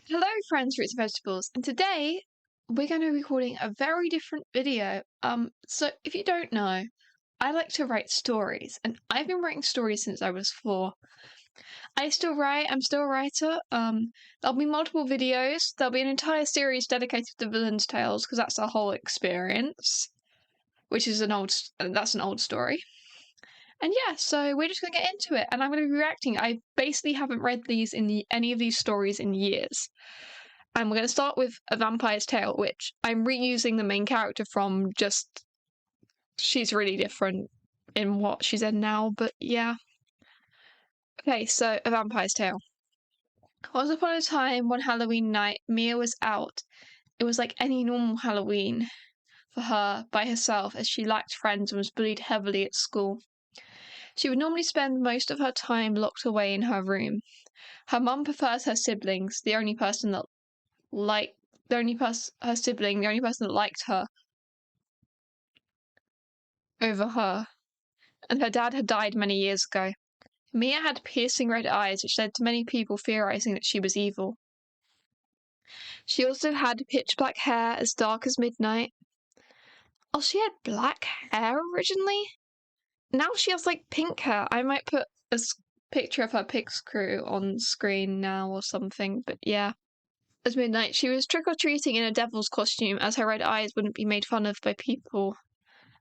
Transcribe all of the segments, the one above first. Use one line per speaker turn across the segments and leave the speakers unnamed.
Hello friends, fruits and vegetables, and today we're going to be recording a very different video. So if you don't know, I like to write stories, and I've been writing stories since I was 4. I still write, I'm still a writer. There'll be multiple videos, there'll be an entire series dedicated to Villain's Tales, because that's a whole experience, which is that's an old story. And yeah, so we're just gonna get into it, and I'm gonna be reacting. I basically haven't read any of these stories in years. And we're going to start with A Vampire's Tale, which I'm reusing the main character from, just she's really different in what she's in now, but yeah. Okay, so A Vampire's Tale. Once upon a time, one Halloween night, Mia was out. It was like any normal Halloween for her by herself, as she lacked friends and was bullied heavily at school. She would normally spend most of her time locked away in her room. Her mum prefers her siblings, the only person that her sibling, the only person that liked her, over her, and her dad had died many years ago. Mia had piercing red eyes, which led to many people theorizing that she was evil. She also had pitch black hair as dark as midnight. Oh, she had black hair originally? Now she has like pink hair. I might put a picture of her Pix crew on screen now or something, but yeah. As midnight, she was trick-or-treating in a devil's costume, as her red eyes wouldn't be made fun of by people,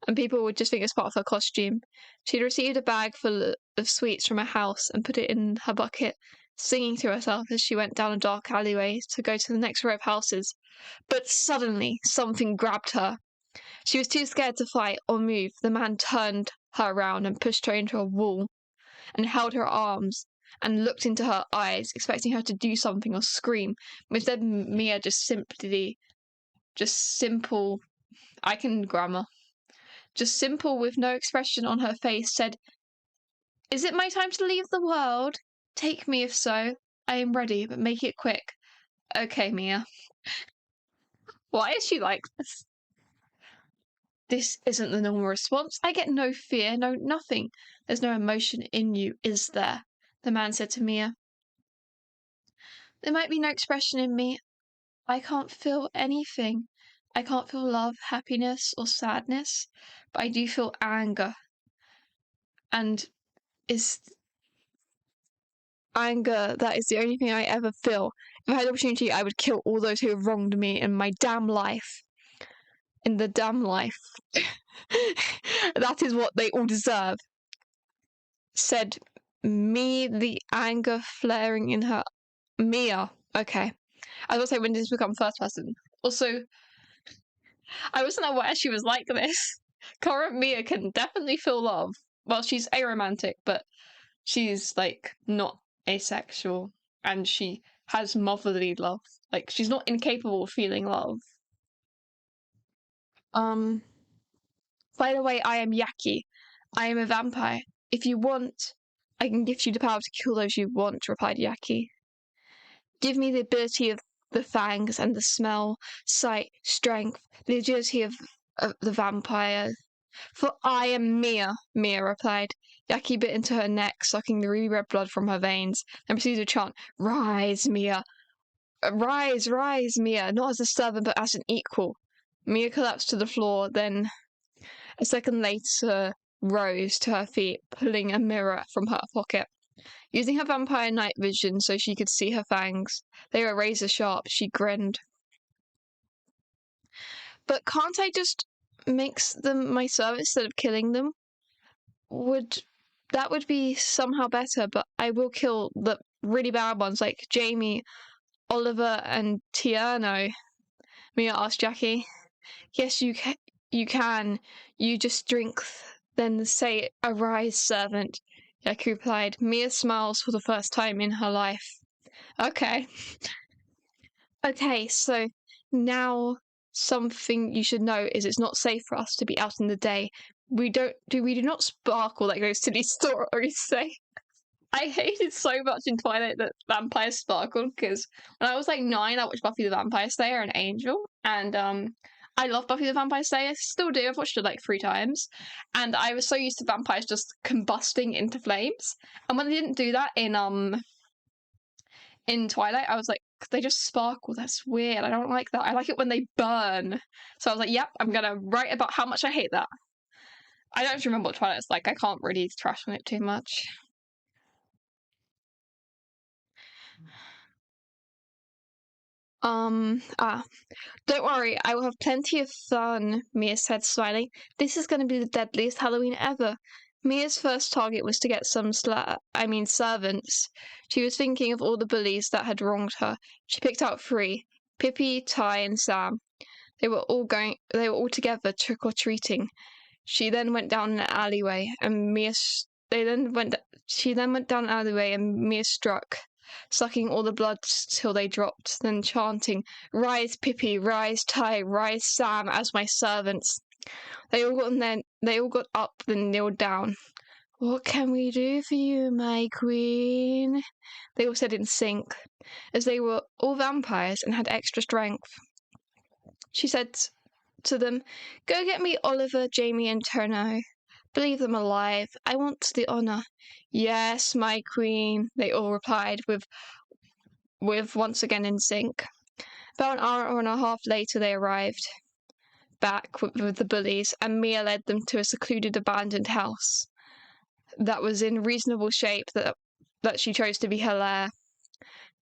and people would just think it's part of her costume. She'd received a bag full of sweets from a house and put it in her bucket, singing to herself as she went down a dark alleyway to go to the next row of houses. But suddenly, something grabbed her. She was too scared to fight or move. The man turned her around and pushed her into a wall and held her arms and looked into her eyes, expecting her to do something or scream. Instead, Mia simple, I can grammar, just simple with no expression on her face, said, "Is it my time to leave the world? Take me if so. I am ready, but make it quick." Okay, Mia. Why is she like this? This isn't the normal response. I get no fear, no nothing. There's no emotion in you, is there? The man said to Mia. There might be no expression in me. I can't feel anything. I can't feel love, happiness, or sadness, but I do feel anger. And is anger, that is the only thing I ever feel. If I had the opportunity, I would kill all those who have wronged me in my damn life. In the damn life. That is what they all deserve. Said me, the anger flaring in her. Mia. Okay. I was going to say, when did this become first person? Also, I wasn't aware she was like this. Current Mia can definitely feel love. Well, she's aromantic, but she's, like, not asexual. And she has motherly love. Like, she's not incapable of feeling love. By the way, I am Yaki. I am a vampire. If you want, I can give you the power to kill those you want, replied Yaki. Give me the ability of the fangs and the smell, sight, strength, the agility of the vampire. For I am Mia, Mia replied. Yaki bit into her neck, sucking the ruby red blood from her veins, and proceeded to chant, "Rise, Mia! Rise, rise, Mia! Not as a servant, but as an equal." Mia collapsed to the floor, then a second later rose to her feet, pulling a mirror from her pocket. Using her vampire night vision so she could see her fangs, they were razor sharp, she grinned. But can't I just make them my servant instead of killing them? That would be somehow better, but I will kill the really bad ones like Jamie, Oliver, and Tierno, Mia asked Jackie. Yes, you can. You just drink, then say, "Arise, servant," Jackie replied. Mia smiles for the first time in her life. Okay. Okay, so now something you should know is it's not safe for us to be out in the day. We do not sparkle like those silly stories say. I hated so much in Twilight that vampires sparkled, because when I was like 9, I watched Buffy the Vampire Slayer and Angel, and I love Buffy the Vampire Slayer, still do. I've watched it like 3 times, and I was so used to vampires just combusting into flames, and when they didn't do that in Twilight, I was like, because they just sparkle. That's weird. I don't like that. I like it when they burn. So I was like, yep, I'm gonna write about how much I hate that. I don't actually remember what Twilight's like. I can't really trash on it too much. Don't worry, I will have plenty of fun, Mia said, smiling. This is going to be the deadliest Halloween ever. Mia's first target was to get some servants. She was thinking of all the bullies that had wronged her. She picked out 3, Pippi, Ty, and Sam. They were all together trick-or-treating. She then went down an alleyway, and she then went down an alleyway, and Mia struck, sucking all the blood till they dropped, then chanting, "Rise, Pippi, rise, Ty, rise, Sam, as my servants." They all got up, then kneeled down. "What can we do for you, my queen?" they all said in sync, as they were all vampires and had extra strength. She said to them, "Go get me Oliver, Jamie, and Turno. Believe them alive. I want the honor." "Yes, my queen," they all replied, with once again in sync. About an hour and a half later, they arrived back with the bullies, and Mia led them to a secluded abandoned house that was in reasonable shape that she chose to be her lair.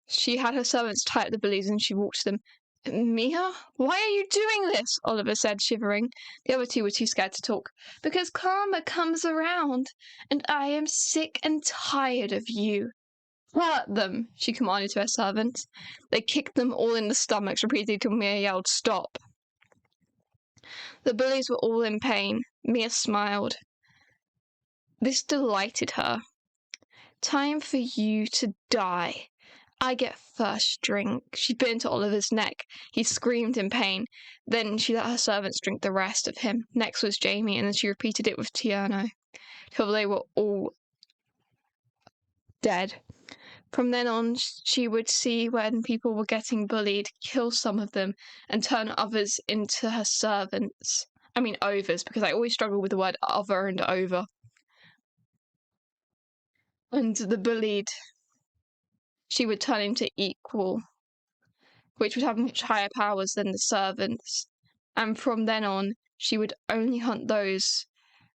She had her servants tie up the bullies, and she walked to them. "Mia, why are you doing this?" Oliver said, shivering. The other 2 were too scared to talk. "Because karma comes around, and I am sick and tired of you." "Hurt them," she commanded to her servants. They kicked them all in the stomachs repeatedly till Mia yelled, "Stop." The bullies were all in pain. Mia smiled. This delighted her. "Time for you to die. I get first drink." She bit into Oliver's neck. He screamed in pain. Then she let her servants drink the rest of him. Next was Jamie, and then she repeated it with Tierno, till they were all dead. From then on, she would see when people were getting bullied, kill some of them, and turn others into her servants. I mean overs, because I always struggle with the word other and over. And the bullied, she would turn into equal, which would have much higher powers than the servants. And from then on, she would only hunt those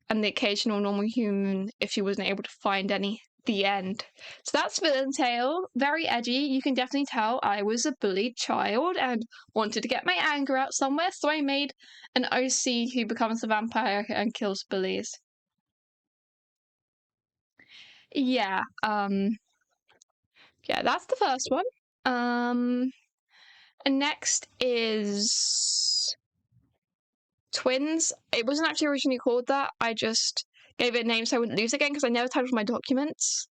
and the occasional normal human if she wasn't able to find any. The end. So that's Villain Tale. Very edgy. You can definitely tell I was a bullied child and wanted to get my anger out somewhere, so I made an OC who becomes a vampire and kills bullies. Yeah, that's the first one. And next is Twins. It wasn't actually originally called that. I just gave it a name so I wouldn't lose it again because I never titled my documents.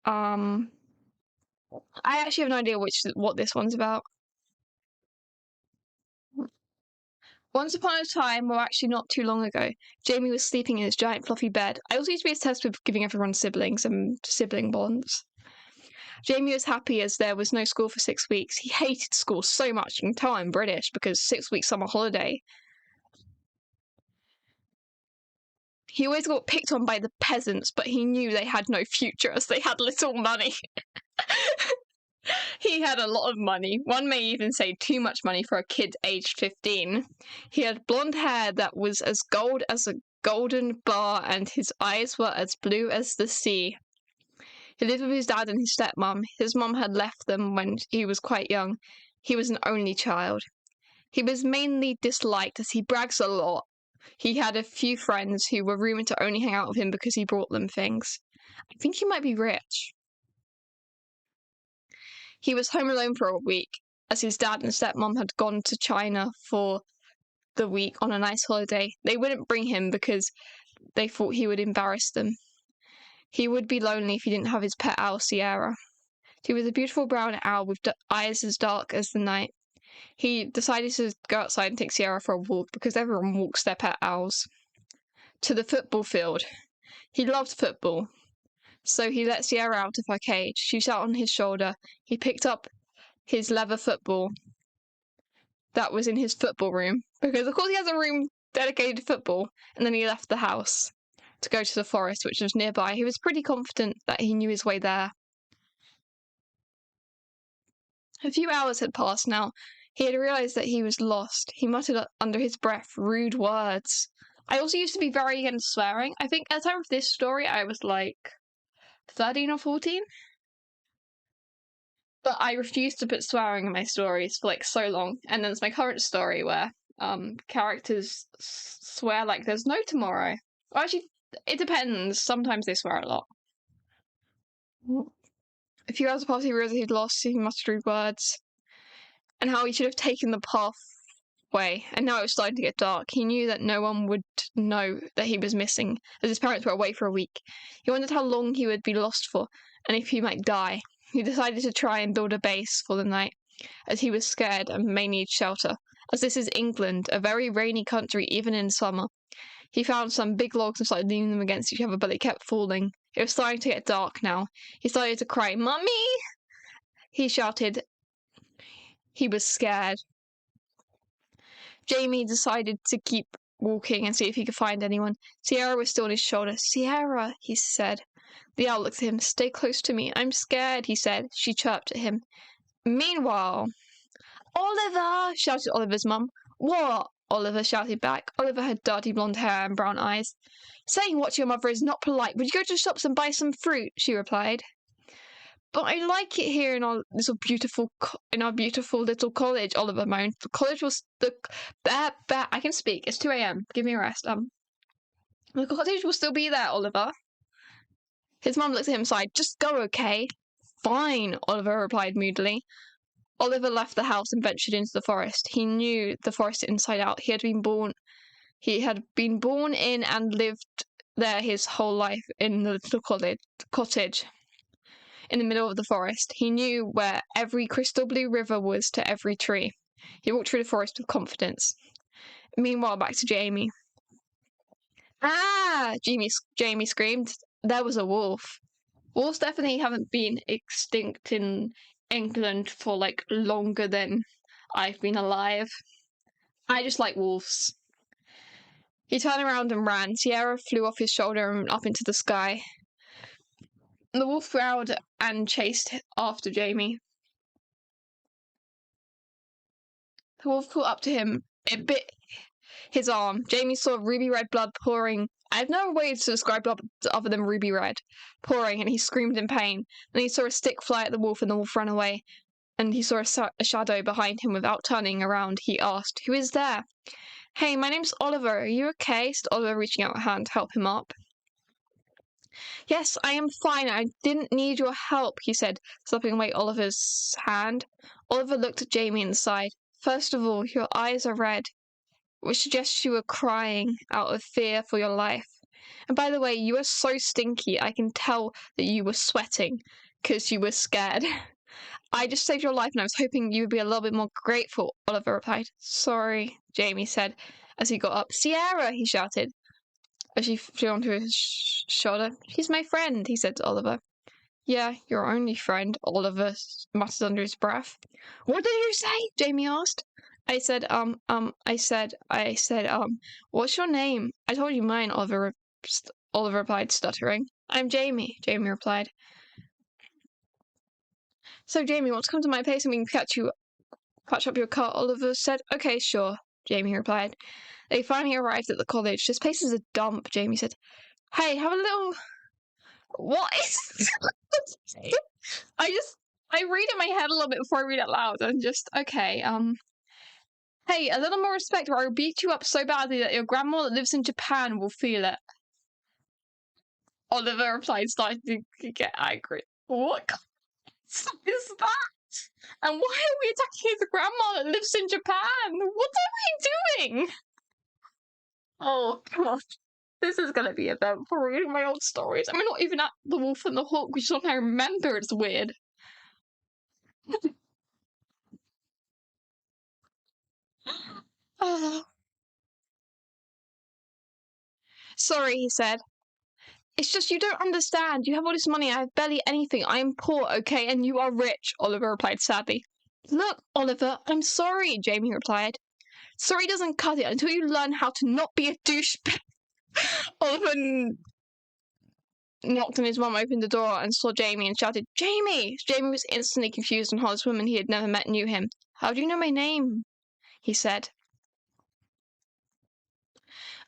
I actually have no idea what this one's about. Once upon a time, well, actually not too long ago, Jamie was sleeping in his giant fluffy bed. I also used to be obsessed with giving everyone siblings and sibling bonds. Jamie was happy as there was no school for 6 weeks. He hated school so much. You can tell I'm British because 6 weeks summer holiday. He always got picked on by the peasants, but he knew they had no future as they had little money. He had a lot of money. One may even say too much money for a kid aged 15. He had blonde hair that was as gold as a golden bar, and his eyes were as blue as the sea. He lived with his dad and his stepmom. His mom had left them when he was quite young. He was an only child. He was mainly disliked as he brags a lot. He had a few friends who were rumoured to only hang out with him because he brought them things. I think he might be rich. He was home alone for a week, as his dad and stepmom had gone to China for the week on a nice holiday. They wouldn't bring him because they thought he would embarrass them. He would be lonely if he didn't have his pet owl, Sierra. She was a beautiful brown owl with eyes as dark as the night. He decided to go outside and take Sierra for a walk because everyone walks their pet owls. To the football field. He loved football. So he let Sierra out of her cage. She sat on his shoulder. He picked up his leather football that was in his football room, because of course he has a room dedicated to football, and then he left the house to go to the forest, which was nearby. He was pretty confident that he knew his way there.
A few hours had passed now. He had realised that he was lost. He muttered under his breath rude words. I also used to be very against swearing. I think at the time of this story, I was like 13 or 14. But I refused to put swearing in my stories for like so long. And then it's my current story where characters swear like there's no tomorrow. Well, actually, it depends. Sometimes they swear a lot. A few hours passed, he realised he'd lost. He muttered rude words. And how he should have taken the pathway. And now it was starting to get dark. He knew that no one would know that he was missing, as his parents were away for a week. He wondered how long he would be lost for, and if he might die. He decided to try and build a base for the night, as he was scared and may need shelter. As this is England, a very rainy country even in summer. He found some big logs and started leaning them against each other, but they kept falling. It was starting to get dark now. He started to cry, "Mummy!" He shouted. He was scared. Jamie decided to keep walking and see if he could find anyone. Sierra was still on his shoulder. "Sierra," he said. The owl looked at him. "Stay close to me. I'm scared," he said. She chirped at him. Meanwhile, "Oliver!" shouted Oliver's mum. "What?" Oliver shouted back. Oliver had dirty blonde hair and brown eyes. "Saying what to your mother is not polite. Would you go to the shops and buy some fruit?" she replied. "But I like it here in our beautiful little college," Oliver moaned. "The college was I can speak. It's 2 a.m. Give me a rest. The cottage will still be there, Oliver." His mum looked at him and sighed. "Just go, okay?" "Fine," Oliver replied moodily. Oliver left the house and ventured into the forest. He knew the forest inside out. He had been born in and lived there his whole life in the little cottage in the middle of the forest. He knew where every crystal blue river was to every tree. He walked through the forest with confidence. Meanwhile, back to Jamie. "Ah!" Jamie screamed. There was a wolf. Wolves definitely haven't been extinct in England for like longer than I've been alive. I just like wolves. He turned around and ran. Sierra flew off his shoulder and up into the sky. The wolf growled and chased after Jamie. The wolf caught up to him. It bit his arm. Jamie saw ruby red blood pouring. I have no way to describe blood other than ruby red pouring, and he screamed in pain. Then he saw a stick fly at the wolf, and the wolf ran away. And he saw a shadow behind him. Without turning around, he asked, "Who is there?" "Hey, my name's Oliver. Are you okay?" said Oliver, reaching out a hand to help him up. "Yes, I am fine. I didn't need your help," he said, slapping away Oliver's hand. Oliver looked at Jamie and sighed. "First of all, your eyes are red, which suggests you were crying out of fear for your life. And by the way, you are so stinky, I can tell that you were sweating, because you were scared." "I just saved your life, and I was hoping you would be a little bit more grateful," Oliver replied. "Sorry," Jamie said as he got up. "Sierra!" he shouted as she flew onto his shoulder. "She's my friend," he said to Oliver. "Yeah, your only friend," Oliver muttered under his breath. "What did you say?" Jamie asked. I said, "What's your name?" "I told you mine," Oliver replied, stuttering. "I'm Jamie," Jamie replied. "So, Jamie, want to come to my place and we can patch up your car?" Oliver said. "Okay, sure," Jamie replied. They finally arrived at the college. "This place is a dump," Jamie said. "Hey, have a little..." What is... I read in my head a little bit before I read it loud, and just, okay, "Hey, a little more respect or I will beat you up so badly that your grandma that lives in Japan will feel it," Oliver replied, starting to get angry. "What is that? And why are we attacking his grandma that lives in Japan? What are we doing?" Oh, God. This is going to be a bit for reading my old stories. I mean, not even at The Wolf and the Hawk, which is what I remember. It's weird. "Sorry," he said. "It's just you don't understand. You have all this money. I have barely anything. I am poor, okay, and you are rich," Oliver replied sadly. "Look, Oliver, I'm sorry," Jamie replied. "Sorry doesn't cut it until you learn how to not be a douchebag." Oliver knocked and his mum opened the door and saw Jamie and shouted, "Jamie!" Jamie was instantly confused, and Hollis woman he had never met knew him. "How do you know my name?" he said.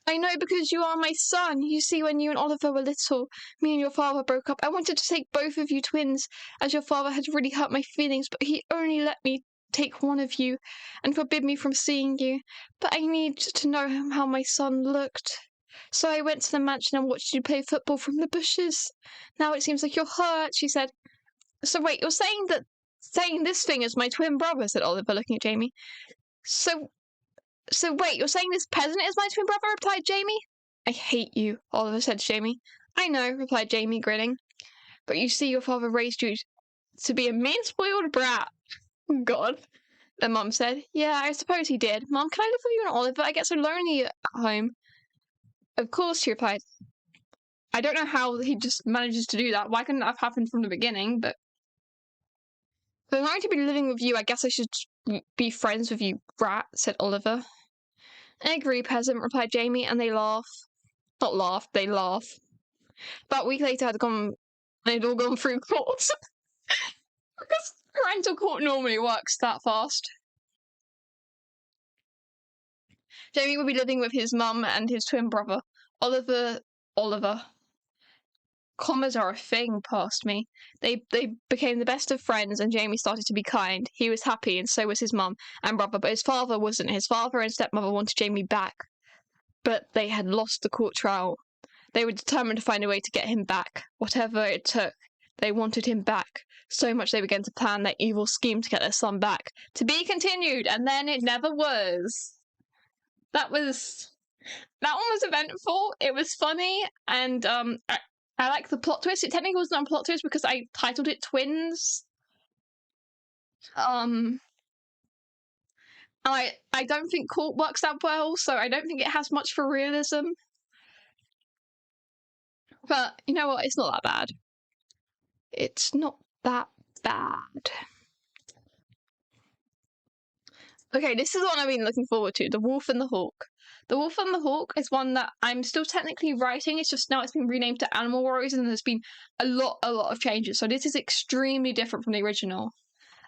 "I know because you are my son. You see, when you and Oliver were little, me and your father broke up. I wanted to take both of you twins, as your father had really hurt my feelings, but he only let me take one of you and forbid me from seeing you. But I need to know how my son looked. So I went to the mansion and watched you play football from the bushes. Now it seems like you're hurt," she said. "So wait, you're saying this thing is my twin brother," said Oliver, looking at Jamie. So wait, you're saying this peasant is my twin brother?" replied Jamie. "I hate you," Oliver said to Jamie. "I know," replied Jamie, grinning. "But you see, your father raised you to be a mean, spoiled brat." "God," their mum said. "Yeah, I suppose he did. Mum, can I live with you and Oliver? I get so lonely at home." "Of course," she replied. I don't know how he just manages to do that. Why couldn't that have happened from the beginning? But if I'm going to be living with you, I guess I should be friends with you, brat, said Oliver. "I agree, peasant," replied Jamie, and they laugh. Not laugh, they laugh. About a week later, they'd all gone through court. Because parental court normally works that fast. Jamie would be living with his mum and his twin brother, Oliver. Commas are a thing past me. They became the best of friends, and Jamie started to be kind. He was happy, and so was his mum and brother, but his father wasn't. His father and stepmother wanted Jamie back, but they had lost the court trial. They were determined to find a way to get him back, whatever it took. They wanted him back so much they began to plan their evil scheme to get their son back. To be continued, and then it never was. That one was eventful. It was funny, and I like the plot twist. It technically wasn't a plot twist because I titled it Twins. I don't think court works that well, so I don't think it has much for realism. But you know what? It's not that bad. It's not that bad. Okay, this is one I've been looking forward to, The Wolf and the Hawk. The Wolf and the Hawk is one that I'm still technically writing. It's just now it's been renamed to Animal Warriors, and there's been a lot of changes. So this is extremely different from the original.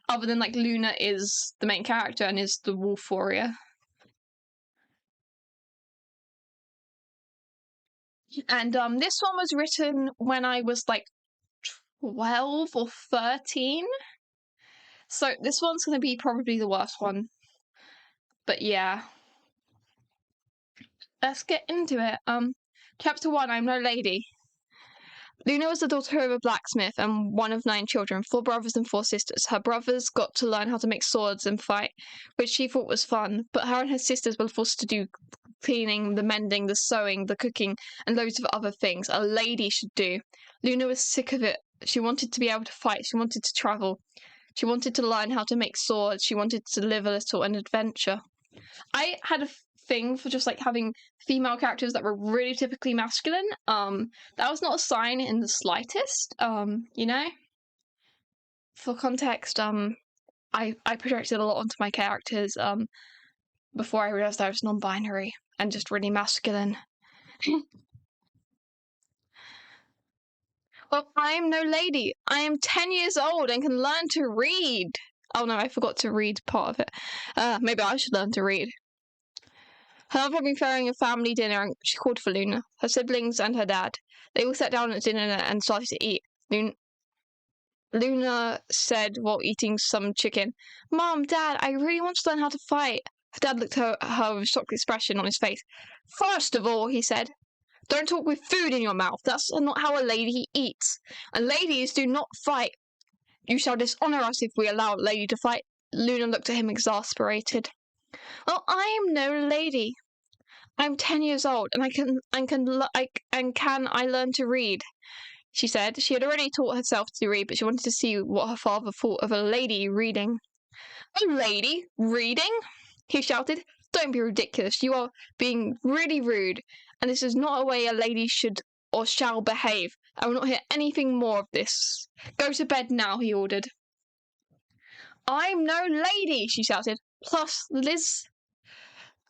Other than, like, Luna is the main character and is the wolf warrior. And this one was written when I was, like, 12 or 13. So this one's going to be probably the worst one. But yeah. Let's get into it. Chapter 1, I'm No Lady. Luna was the daughter of a blacksmith and one of 9 children, 4 brothers and 4 sisters. Her brothers got to learn how to make swords and fight, which she thought was fun, but her and her sisters were forced to do cleaning, the mending, the sewing, the cooking, and loads of other things a lady should do. Luna was sick of it. She wanted to be able to fight. She wanted to travel. She wanted to learn how to make swords. She wanted to live a little and adventure. I had a thing for just, like, having female characters that were really typically masculine. That was not a sign in the slightest. You know? For context, I projected a lot onto my characters, before I realised I was non-binary and just really masculine. Well, I'm no lady. I am 10 years old and can learn to read. Oh no, I forgot to read part of it. Maybe I should learn to read. Her mother had been throwing a family dinner and she called for Luna, her siblings and her dad. They all sat down at dinner and started to eat. Luna said while eating some chicken, "Mom, Dad, I really want to learn how to fight." Her dad looked at her with a shocked expression on his face. "First of all," he said, "don't talk with food in your mouth. That's not how a lady eats. And ladies do not fight. You shall dishonour us if we allow a lady to fight." Luna looked at him exasperated. "Well, I am no lady. I'm 10 years old, and can I learn to read?" she said. She had already taught herself to read, but she wanted to see what her father thought of a lady reading. "A lady reading?" he shouted. "Don't be ridiculous. You are being really rude, and this is not a way a lady should or shall behave. I will not hear anything more of this. Go to bed now," he ordered. "I'm no lady," she shouted. Plus Liz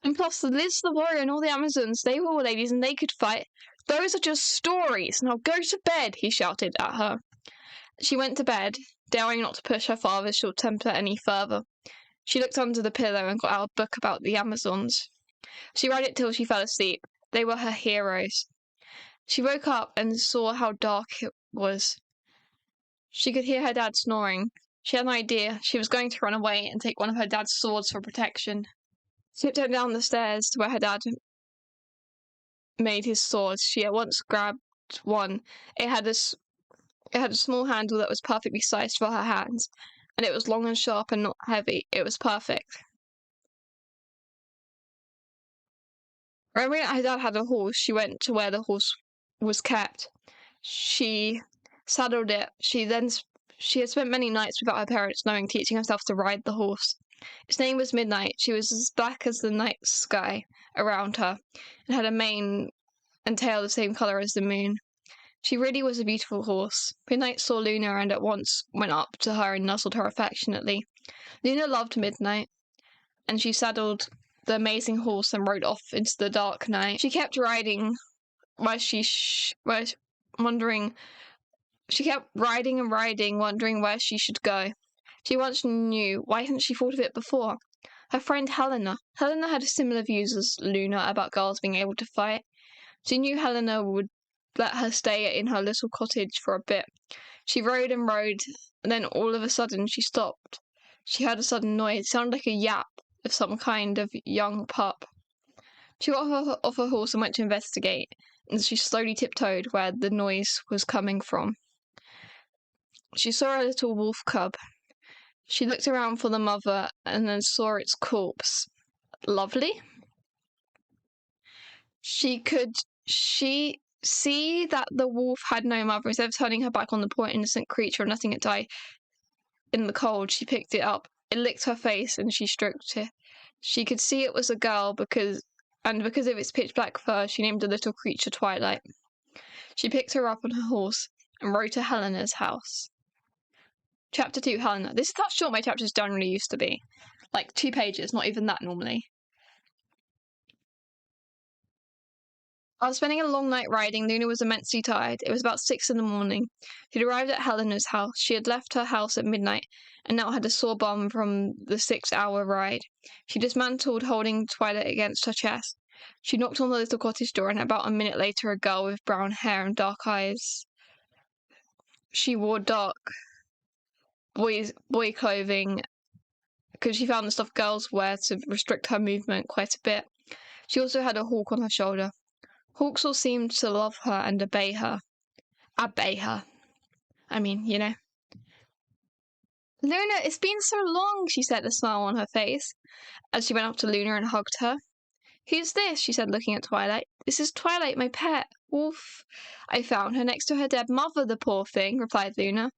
the warrior and all the Amazons, they were all ladies and they could fight. Those are just stories. Now go to bed, he shouted at her. She went to bed, daring not to push her father's short temper any further. She looked under the pillow and got out a book about the Amazons. She read it till she fell asleep. They were her heroes. She woke up and saw how dark it was. She could hear her dad snoring. She had an idea. She was going to run away and take one of her dad's swords for protection. She tiptoed down the stairs to where her dad made his swords. She at once grabbed one. It had a small handle that was perfectly sized for her hands, and it was long and sharp and not heavy. It was perfect. Remembering that her dad had a horse, she went to where the horse was kept. She saddled it. She had spent many nights without her parents knowing, teaching herself to ride the horse. Its name was Midnight. She was as black as the night sky around her, and had a mane and tail the same colour as the moon. She really was a beautiful horse. Midnight saw Luna and at once went up to her and nuzzled her affectionately. Luna loved Midnight, and she saddled the amazing horse and rode off into the dark night. She kept riding She kept riding and riding, wondering where she should go. She once knew. Why hadn't she thought of it before? Her friend Helena. Helena had similar views as Luna about girls being able to fight. She knew Helena would let her stay in her little cottage for a bit. She rode and rode, and then all of a sudden she stopped. She heard a sudden noise. It sounded like a yap of some kind of young pup. She got off her horse and went to investigate, and she slowly tiptoed where the noise was coming from. She saw a little wolf cub. She looked around for the mother and then saw its corpse. Lovely. She see that the wolf had no mother. Instead of turning her back on the poor innocent creature and letting it die in the cold, she picked it up. It licked her face and she stroked it. She could see it was a girl because of its pitch black fur, she named the little creature Twilight. She picked her up on her horse and rode to Helena's house. Chapter 2, Helena. This is how short my chapters generally used to be. Like 2 pages, not even that normally. After spending a long night riding, Luna was immensely tired. It was about 6 in the morning. She'd arrived at Helena's house. She had left her house at midnight and now had a sore bum from the 6-hour ride. She dismantled, holding Twilight against her chest. She knocked on the little cottage door, and about a minute later a girl with brown hair and dark eyes. She wore dark boy clothing because she found the stuff girls wear to restrict her movement quite a bit. She also had a hawk on her shoulder. Hawks all seemed to love her and obey her. I mean, you know. Luna, it's been so long, she said, a smile on her face, as she went up to Luna and hugged her. Who's this? She said, looking at Twilight. This is Twilight, my pet. Wolf. I found her next to her dead mother, the poor thing, replied Luna.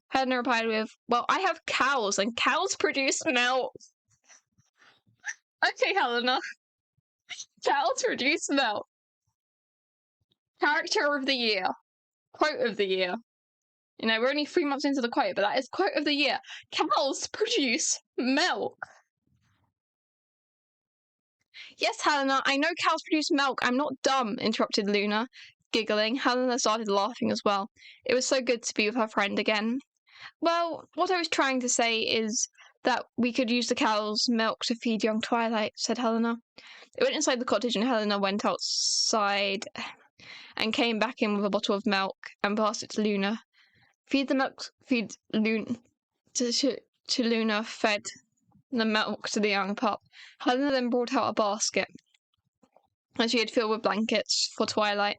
Helena replied with, well, I have cows, and cows produce milk. Okay, Helena. Cows produce milk. Character of the year. Quote of the year. You know, we're only 3 months into the quote, but that is quote of the year. Cows produce milk. Yes, Helena, I know cows produce milk. I'm not dumb, interrupted Luna, giggling. Helena started laughing as well. It was so good to be with her friend again. Well, what I was trying to say is that we could use the cow's milk to feed young Twilight, said Helena. They went inside the cottage and Helena went outside and came back in with a bottle of milk and passed it to Luna. Feed Luna to Luna, fed the milk to the young pup. Helena then brought out a basket that she had filled with blankets for Twilight.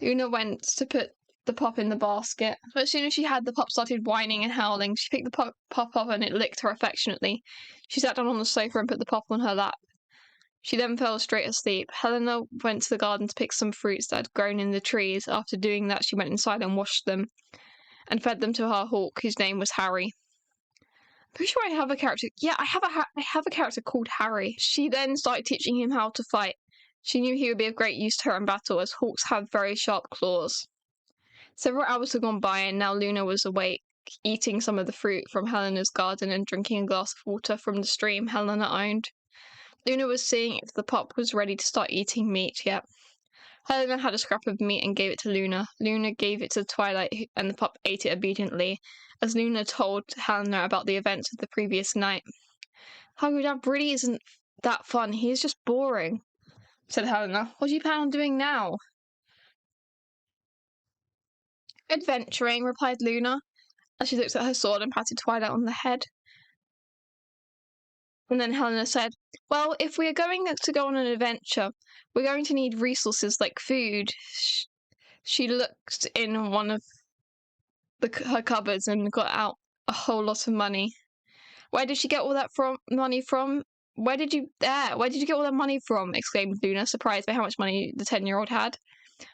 Luna went to put the pup in the basket, but as soon as she had, the pup started whining and howling. She picked the pup up and it licked her affectionately. She sat down on the sofa and put the pup on her lap. She then fell straight asleep. Helena went to the garden to pick some fruits that had grown in the trees. After doing that, she went inside and washed them and fed them to her hawk, whose name was Harry. I'm pretty sure I have a character. Yeah, I have a character called Harry. She then started teaching him how to fight. She knew he would be of great use to her in battle, as hawks have very sharp claws. Several hours had gone by, and now Luna was awake, eating some of the fruit from Helena's garden and drinking a glass of water from the stream Helena owned. Luna was seeing if the pup was ready to start eating meat yet. Helena had a scrap of meat and gave it to Luna. Luna gave it to Twilight, and the pup ate it obediently, as Luna told Helena about the events of the previous night. Hungry Dad really isn't that fun. He is just boring, said Helena. What do you plan on doing now? Adventuring, replied Luna, as she looked at her sword and patted Twilight on the head. And then Helena said, well, if we are going to go on an adventure, we're going to need resources like food. She looked in one of her cupboards and got out a whole lot of money. Where did she get all that money from? Where did you get all that money from? Exclaimed Luna, surprised by how much money the 10-year-old had.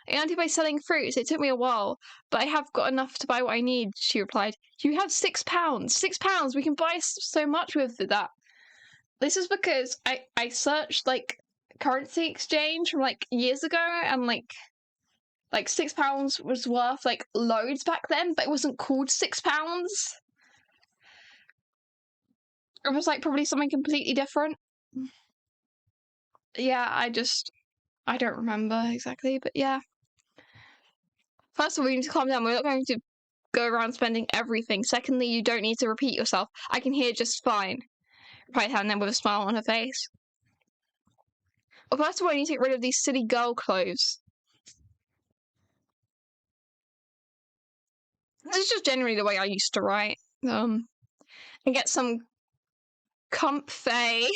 I earned it by selling fruits. It took me a while, but I have got enough to buy what I need, she replied. You have £6. £6! We can buy so much with that. This is because I searched, like, currency exchange from, like, years ago, and, like £6 was worth, like, loads back then, but it wasn't called £6. It was, like, probably something completely different. Yeah, I don't remember exactly, but yeah. First of all, we need to calm down. We're not going to go around spending everything. Secondly, you don't need to repeat yourself. I can hear just fine, replied Helena with a smile on her face. Well, first of all, I need to get rid of these silly girl clothes. This is just generally the way I used to write. And get some comfy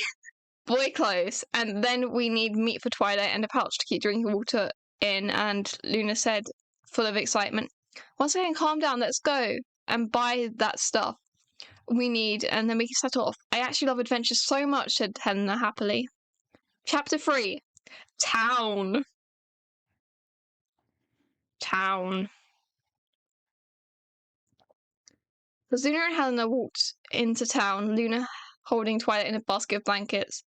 boy clothes. And then we need meat for Twilight and a pouch to keep drinking water in. And Luna said, full of excitement, once again, calm down, let's go and buy that stuff we need, and then we can set off. I actually love adventure so much, said Helena happily. Chapter 3. Town. As Luna and Helena walked into town, Luna holding Twilight in a basket of blankets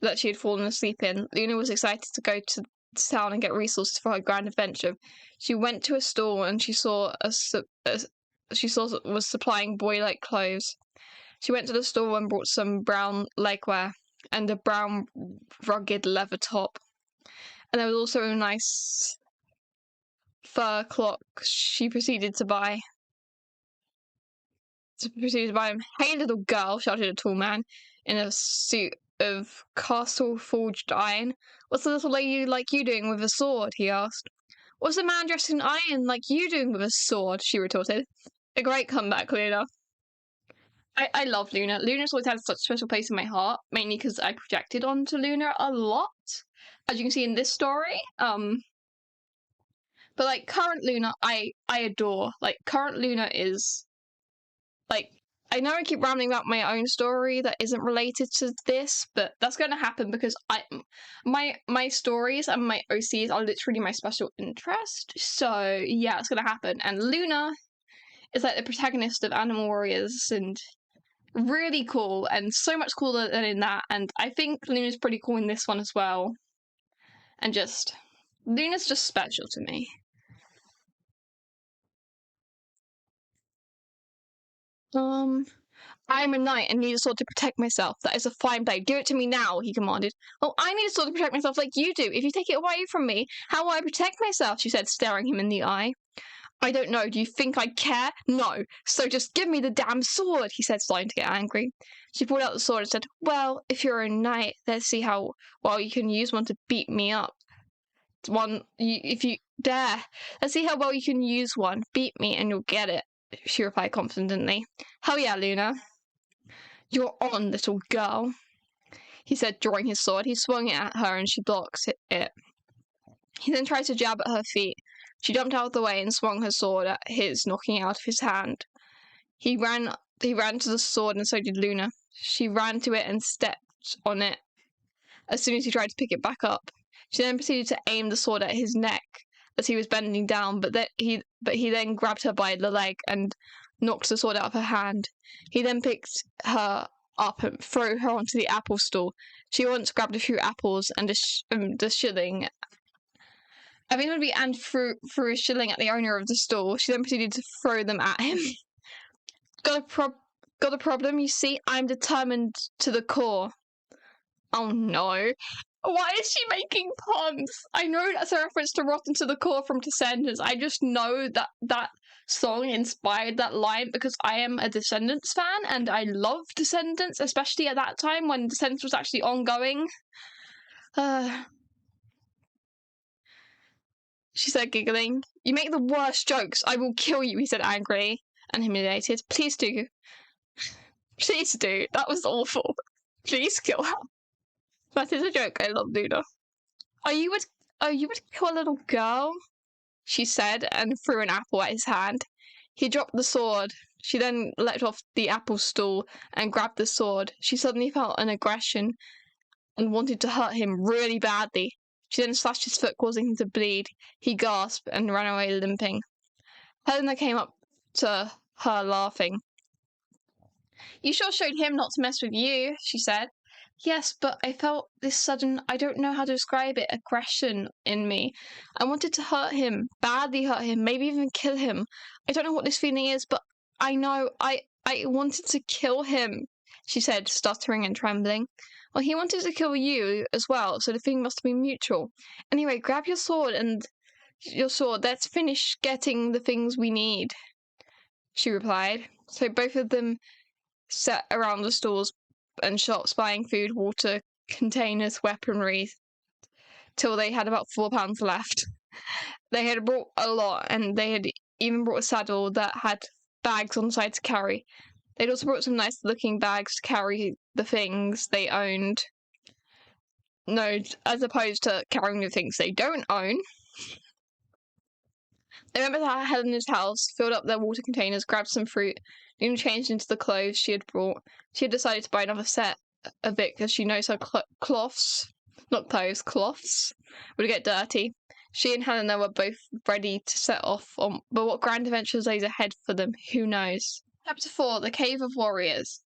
that she had fallen asleep in, Luna was excited to go to town and get resources for her grand adventure. She went to a store and she saw was supplying boy-like clothes. She went to the store and bought some brown legwear and a brown rugged leather top. And there was also a nice fur cloak she proceeded to buy. Hey, little girl, shouted a tall man in a suit of castle-forged iron. What's the little lady like you doing with a sword? He asked. What's the man dressed in iron like you doing with a sword? She retorted. A great comeback, Luna. I love Luna. Luna's always had such a special place in my heart, mainly because I projected onto Luna a lot, as you can see in this story. But like current Luna, I adore. Like current Luna is like, I know I keep rambling about my own story that isn't related to this, but that's going to happen because my stories and my OCs are literally my special interest. So yeah, it's going to happen. And Luna is like the protagonist of Animal Warriors and really cool, and so much cooler than in that. And I think Luna's pretty cool in this one as well. And just Luna's just special to me. I am a knight and need a sword to protect myself. That is a fine blade. Give it to me now, he commanded. Oh, I need a sword to protect myself like you do. If you take it away from me, how will I protect myself? She said, staring him in the eye. I don't know. Do you think I care? No. So just give me the damn sword, he said, starting to get angry. She pulled out the sword and said, well, if you're a knight, let's see how well you can use one to beat me up. If you dare. Let's see how well you can use one. Beat me and you'll get it, she replied confidently. Hell yeah, Luna. You're on, little girl, he said, drawing his sword. He swung it at her and she blocked it. He then tried to jab at her feet. She jumped out of the way and swung her sword at his, knocking it out of his hand. He ran to the sword and so did Luna. She ran to it and stepped on it as soon as he tried to pick it back up. She then proceeded to aim the sword at his neck as he was bending down, but he then grabbed her by the leg and knocked the sword out of her hand. He then picked her up and threw her onto the apple stall. She once grabbed a few apples and a shilling. And threw a shilling at the owner of the stall. She then proceeded to throw them at him. Got a problem, you see? I'm determined to the core. Oh no. Why is she making puns? I know that's a reference to Rotten to the Core from Descendants. I just know that that song inspired that line because I am a Descendants fan and I love Descendants, especially at that time when Descendants was actually ongoing. She said, giggling. You make the worst jokes. I will kill you, he said angrily and humiliated. Please do. Please do. That was awful. Please kill her. That is a joke. I love Luna. You would kill a little girl? She said and threw an apple at his hand. He dropped the sword. She then let off the apple stool and grabbed the sword. She suddenly felt an aggression and wanted to hurt him really badly. She then slashed his foot, causing him to bleed. He gasped and ran away limping. Helena came up to her, laughing. You sure showed him not to mess with you, she said. Yes, but I felt this sudden, I don't know how to describe it, aggression in me. I wanted to hurt him, badly hurt him, maybe even kill him. I don't know what this feeling is, but I know I wanted to kill him, she said, stuttering and trembling. Well, he wanted to kill you as well, so the feeling must have been mutual. Anyway, grab your sword. Let's finish getting the things we need, she replied. So both of them sat around the stores and shops buying food, water, containers, weaponry, till they had about £4 left. They had brought a lot, and they had even brought a saddle that had bags on the side to carry. They'd also brought some nice-looking bags to carry the things they owned. No, as opposed to carrying the things they don't own. They went back to Helena's house, filled up their water containers, grabbed some fruit. Luna changed into the clothes she had brought. She had decided to buy another set of it because she knows her cloths would get dirty. She and Helena were both ready to set off on, but what grand adventures lays ahead for them, who knows? Chapter 4, The Cave of Warriors.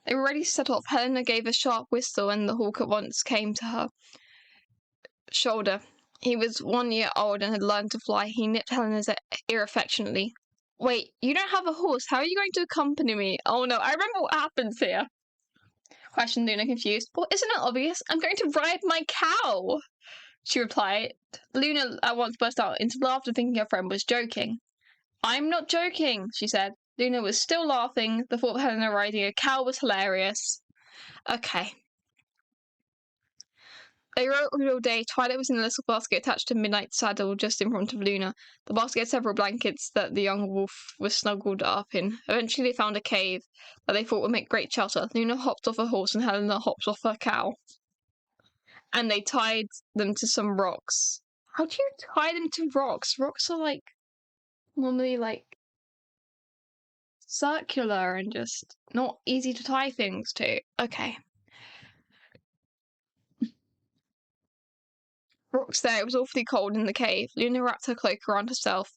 They were ready to set off. Helena gave a sharp whistle and the hawk at once came to her shoulder. He was 1 year old and had learned to fly. He nipped Helena's ear affectionately. Wait, you don't have a horse. How are you going to accompany me? Oh no, I remember what happens here. Questioned Luna, confused. Well, isn't it obvious? I'm going to ride my cow, she replied. Luna at once burst out into laughter, thinking her friend was joking. I'm not joking, she said. Luna was still laughing. The thought of Helena riding a cow was hilarious. Okay. They rode all day. Twilight was in a little basket attached to Midnight's saddle just in front of Luna. The basket had several blankets that the young wolf was snuggled up in. Eventually they found a cave that they thought would make great shelter. Luna hopped off her horse and Helena hopped off her cow. And they tied them to some rocks. How do you tie them to rocks? Rocks are normally circular and just not easy to tie things to. Okay. Rocks there. It was awfully cold in the cave. Luna wrapped her cloak around herself.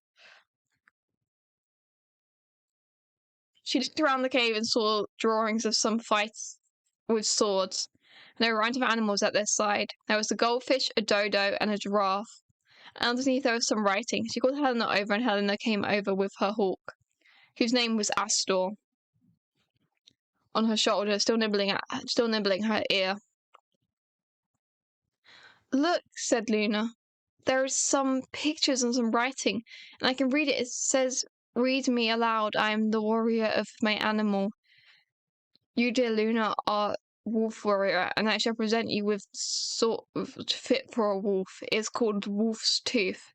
She looked around the cave and saw drawings of some fights with swords. And there were a range of animals at their side. There was a goldfish, a dodo, and a giraffe. And underneath there was some writing. She called Helena over, and Helena came over with her hawk, whose name was Astor, on her shoulder, still nibbling her ear. Look, said Luna. There are some pictures and some writing, and I can read it. It says, read me aloud. I am the warrior of my animal. You, dear Luna, are wolf warrior, and I shall present you with sword fit for a wolf. It is called Wolf's Tooth.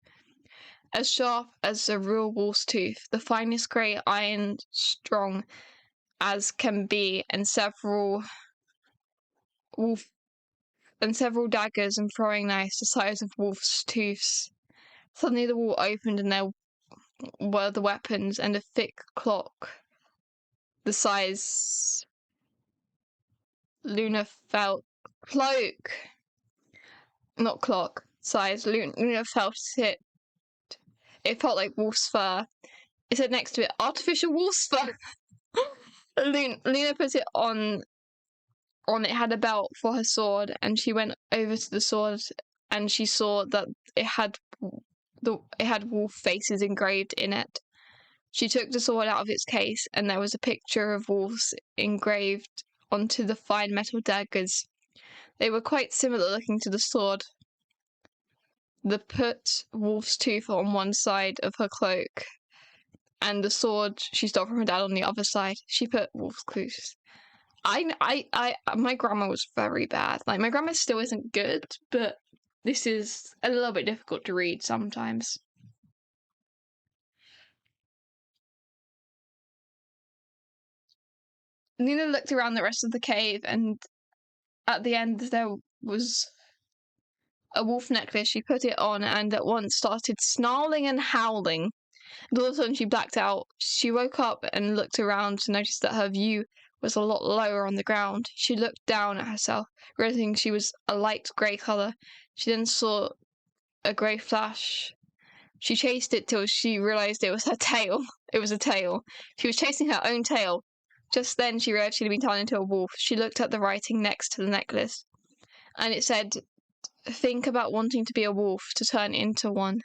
As sharp as a real wolf's tooth, the finest grey iron strong as can be, and several daggers and throwing knives the size of wolf's tooths. Suddenly the wall opened and there were the weapons and a thick cloak the size Luna felt size Luna felt it. It felt like wolf's fur. It said next to it, artificial wolf's fur. Luna put it on. It had a belt for her sword, and she went over to the sword, and she saw that it had wolf faces engraved in it. She took the sword out of its case, and there was a picture of wolves engraved onto the fine metal daggers. They were quite similar looking to the sword. The put wolf's tooth on one side of her cloak, and the sword she stole from her dad on the other side. She put wolf's tooth. My grammar was very bad. Like, my grammar still isn't good, but this is a little bit difficult to read sometimes. Nina looked around the rest of the cave, and at the end there was a wolf necklace. She put it on and at once started snarling and howling. And all of a sudden she blacked out. She woke up and looked around to notice that her view was a lot lower on the ground. She looked down at herself, realizing she was a light grey colour. She then saw a grey flash. She chased it till she realised it was her tail. It was a tail. She was chasing her own tail. Just then she realised she'd been turned into a wolf. She looked at the writing next to the necklace, and it said, "Think about wanting to be a wolf to turn into one.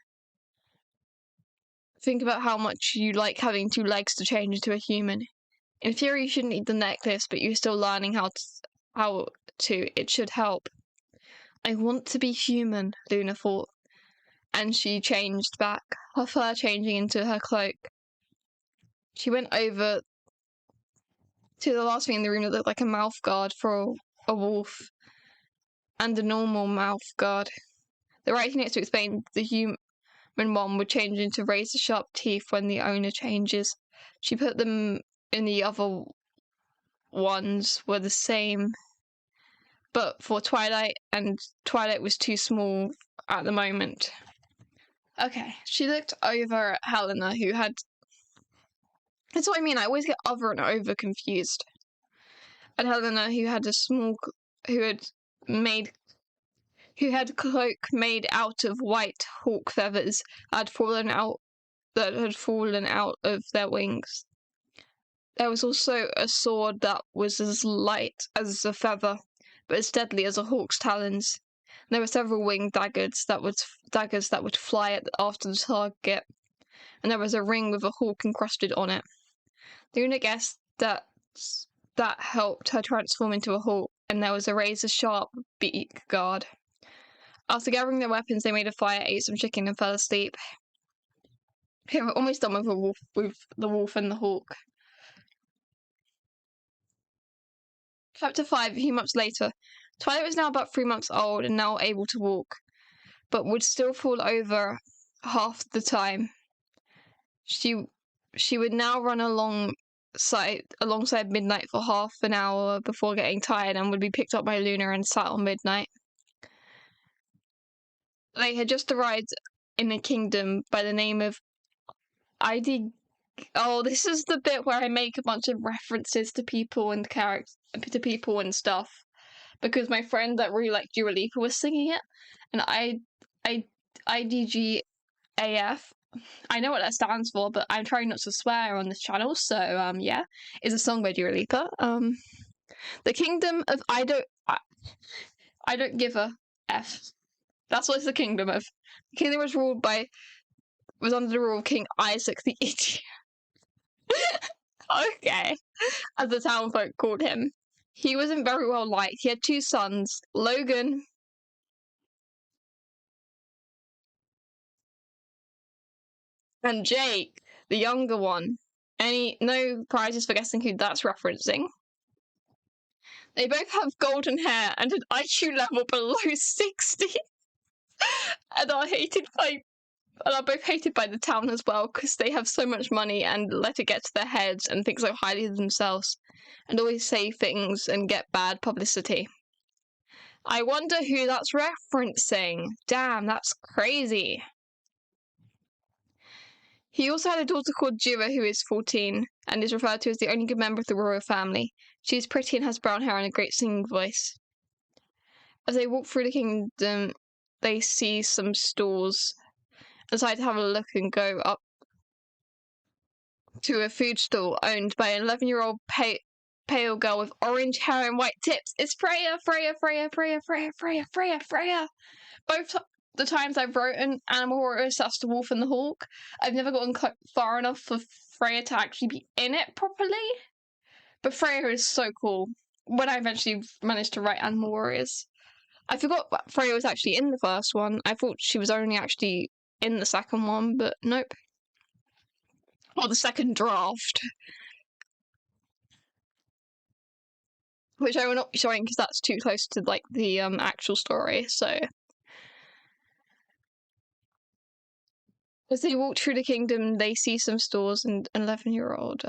Think about how much you like having 2 legs to change into a human. In theory, you shouldn't need the necklace, but you're still learning how to. It should help." I want to be human, Luna thought, and she changed back, her fur changing into her cloak. She went over to the last thing in the room that looked like a mouth guard for a wolf, and a normal mouth guard. The writing next to explain the human one would change into razor-sharp teeth when the owner changes. She put them in. The other ones were the same, but for Twilight, and Twilight was too small at the moment. Okay, she looked over at Helena, who had... That's what I mean, I always get other and over confused. At Helena, who had a small... who had cloak made out of white hawk feathers that had fallen out of their wings. There was also a sword that was as light as a feather, but as deadly as a hawk's talons. There were several winged daggers that would fly after the target, and there was a ring with a hawk encrusted on it. Luna guessed that helped her transform into a hawk, and there was a razor-sharp beak guard. After gathering their weapons, they made a fire, ate some chicken, and fell asleep. Okay, we're almost done with the wolf and the hawk. Chapter 5, a few months later. Twilight was now about 3 months old and now able to walk, but would still fall over half the time. She would now run alongside Midnight for half an hour before getting tired, and would be picked up by Luna and sat on Midnight. They had just arrived in a kingdom by the name of Oh, this is the bit where I make a bunch of references to people and to people and stuff, because my friend that really liked Dua Lipa was singing it, and IDGAF. I know what that stands for, but I'm trying not to swear on this channel, so yeah, is a song by Dua Lipa. The kingdom of I don't give a F. That's what it's the kingdom of. The kingdom was under the rule of King Isaac the Idiot. Okay, as the townfolk called him. He wasn't very well liked. He had 2 sons, Logan and Jake, the younger one. No prizes for guessing who that's referencing. They both have golden hair and an IQ level below 60, and are both hated by the town as well, because they have so much money and let it get to their heads and think so highly of themselves, and always say things and get bad publicity. I wonder who that's referencing. Damn, that's crazy. He also had a daughter called Jira, who is 14, and is referred to as the only good member of the royal family. She is pretty and has brown hair and a great singing voice. As they walk through the kingdom, they see some stalls, decide to have a look, and go up to a food stall owned by an 11-year-old pale girl with orange hair and white tips. It's Freya! Both the times I've written Animal Horrors, that's the Wolf and the Hawk, I've never gotten far enough for Freya to actually be in it properly. But Freya is so cool. when I eventually managed to write Animal Warriors. I forgot that Freya was actually in the first one. I thought she was only actually in the second one, but nope. Or the second draft. Which I will not be showing because that's too close to like the actual story, so. As they walk through the kingdom, they see some stores and an 11-year-old,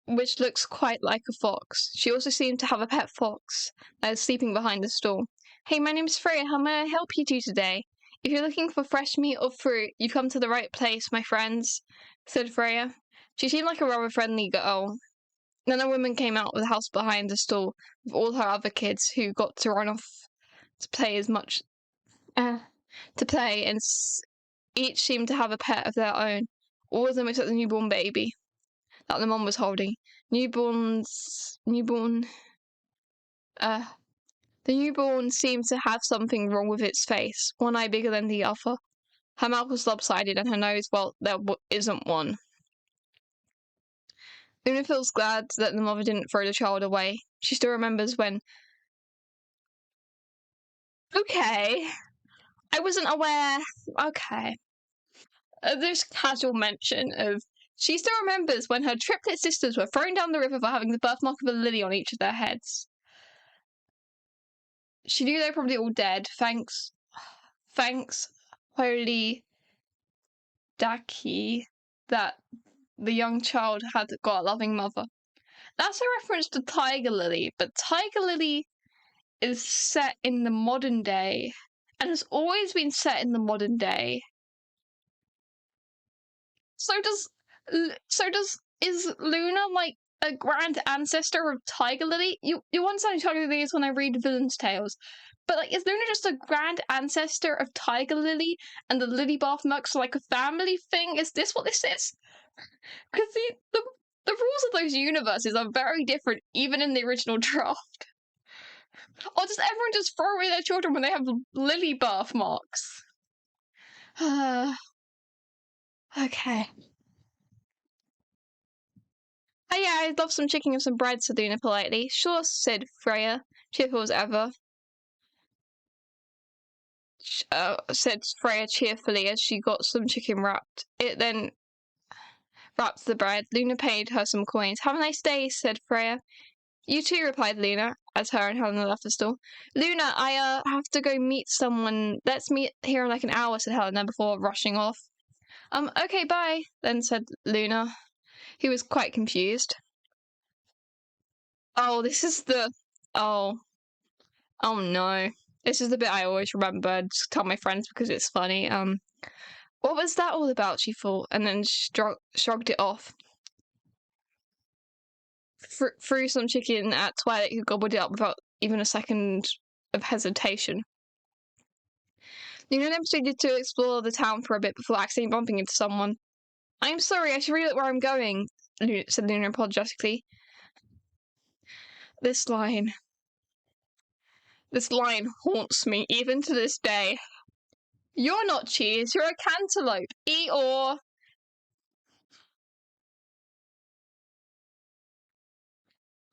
which looks quite like a fox. She also seemed to have a pet fox that is sleeping behind the store. Hey, my name's Freya. How may I help you two today? If you're looking for fresh meat or fruit, you've come to the right place, my friends, said Freya. She seemed like a rather friendly girl. Then a woman came out of the house behind the store with all her other kids who got to run off to play as much to play, and each seemed to have a pet of their own. All of them except the newborn baby that the mom was holding. The newborn seemed to have something wrong with its face, one eye bigger than the other. Her mouth was lopsided and her nose, well, there isn't one. Luna feels glad that the mother didn't throw the child away. She still remembers when... Okay. I wasn't aware... Okay. There's casual mention of... She still remembers when her triplet sisters were thrown down the river for having the birthmark of a lily on each of their heads. She knew they were probably all dead. Thanks, holy Daki, that the young child had got a loving mother. That's a reference to Tiger Lily, but Tiger Lily is set in the modern day and has always been set in the modern day. Is Luna like a grand ancestor of Tiger Lily? You understand who Tiger Lily is when I read Villain's Tales, but like, is Luna just a grand ancestor of Tiger Lily and the Lily Bath Mercs are like a family thing? Is this what this is? Because the rules of those universes are very different, even in the original draft. Or does everyone just throw away their children when they have lily birthmarks? Okay. Oh yeah, I'd love some chicken and some bread, said Luna politely. Sure, said Freya, cheerful as ever. Said Freya cheerfully as she got some chicken wrapped. It then wrapped the bread. Luna paid her some coins. Have a nice day, said Freya. You too, replied Luna, as her and Helena left the store. Luna, I have to go meet someone. Let's meet here in like an hour, said Helena before rushing off. Okay, bye, then said Luna, who was quite confused. Oh, this is the... Oh no. This is the bit I always remember and just tell my friends because it's funny. What was that all about, she thought, and then shrugged it off. Threw some chicken at Twilight, who gobbled it up without even a second of hesitation. Luna then proceeded to explore the town for a bit before accidentally bumping into someone. I'm sorry, I should really look where I'm going, said Luna apologetically. This line haunts me even to this day. You're not cheese, you're a cantaloupe. Eeyore.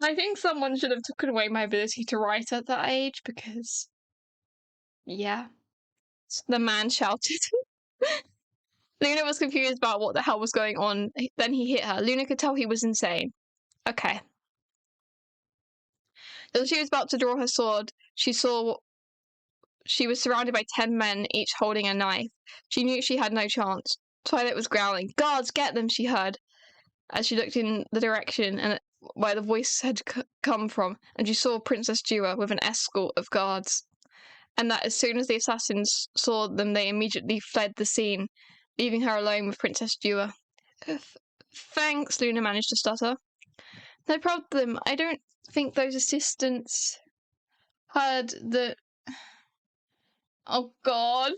I think someone should have taken away my ability to write at that age because, yeah. The man shouted. Luna was confused about what the hell was going on. Then he hit her. Luna could tell he was insane. Okay. As she was about to draw her sword, she saw she was surrounded by 10 men, each holding a knife. She knew she had no chance. Twilight was growling. Guards, get them, she heard, as she looked in the direction and where the voice had come from, and she saw Princess Dua with an escort of guards. And that as soon as the assassins saw them, they immediately fled the scene, leaving her alone with Princess Dua. Thanks, Luna managed to stutter. No problem. I don't think those assistants heard the... Oh god.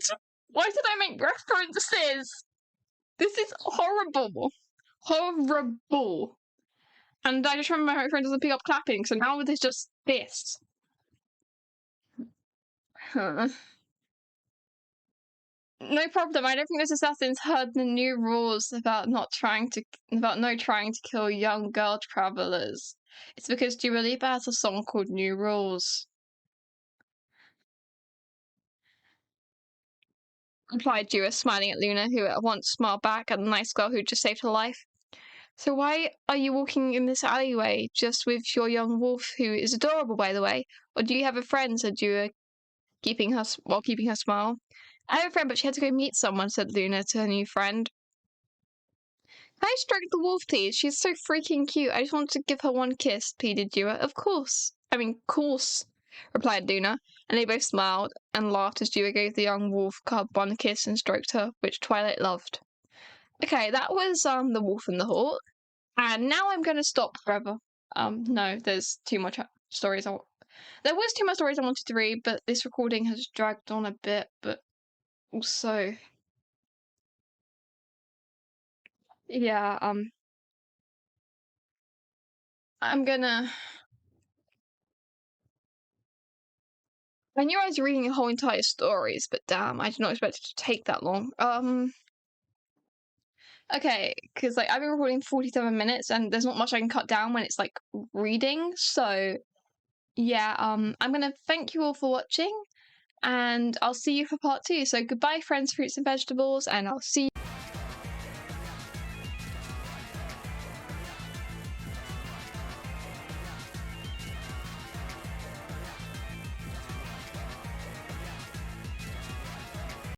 Why did I make references? This is horrible. Horrible. And I just remember my friend doesn't pick up clapping, so now there's just this. No problem. I don't think those assassins heard the new rules about no trying to kill young girl travelers.
It's because Dua Lipa has a song called New Rules.
Replied Dua, smiling at Luna, who at once smiled back at the nice girl who just saved her life. So why are you walking in this alleyway just with your young wolf, who is adorable, by the way? Or do you have a friend? Said Dua, keeping her smile. I have a friend, but she had to go meet someone, said Luna to her new friend. Can I stroke the wolf, please? She's so freaking cute. I just want to give her one kiss, pleaded Dua. Of course. Course, replied Luna, and they both smiled and laughed as Dua gave the young wolf cub one kiss and stroked her, which Twilight loved. Okay, that was The Wolf and the Hawk. And now I'm going to stop forever. No, there's too much stories. There was too much stories I wanted to read, but this recording has dragged on a bit. But also, yeah, I'm gonna. I knew I was reading whole entire stories, but damn, I did not expect it to take that long. Okay, because like I've been recording 47 minutes, and there's not much I can cut down when it's like reading. So yeah, I'm gonna thank you all for watching, and I'll see you for part 2. So goodbye, friends, fruits, and vegetables, and I'll see you.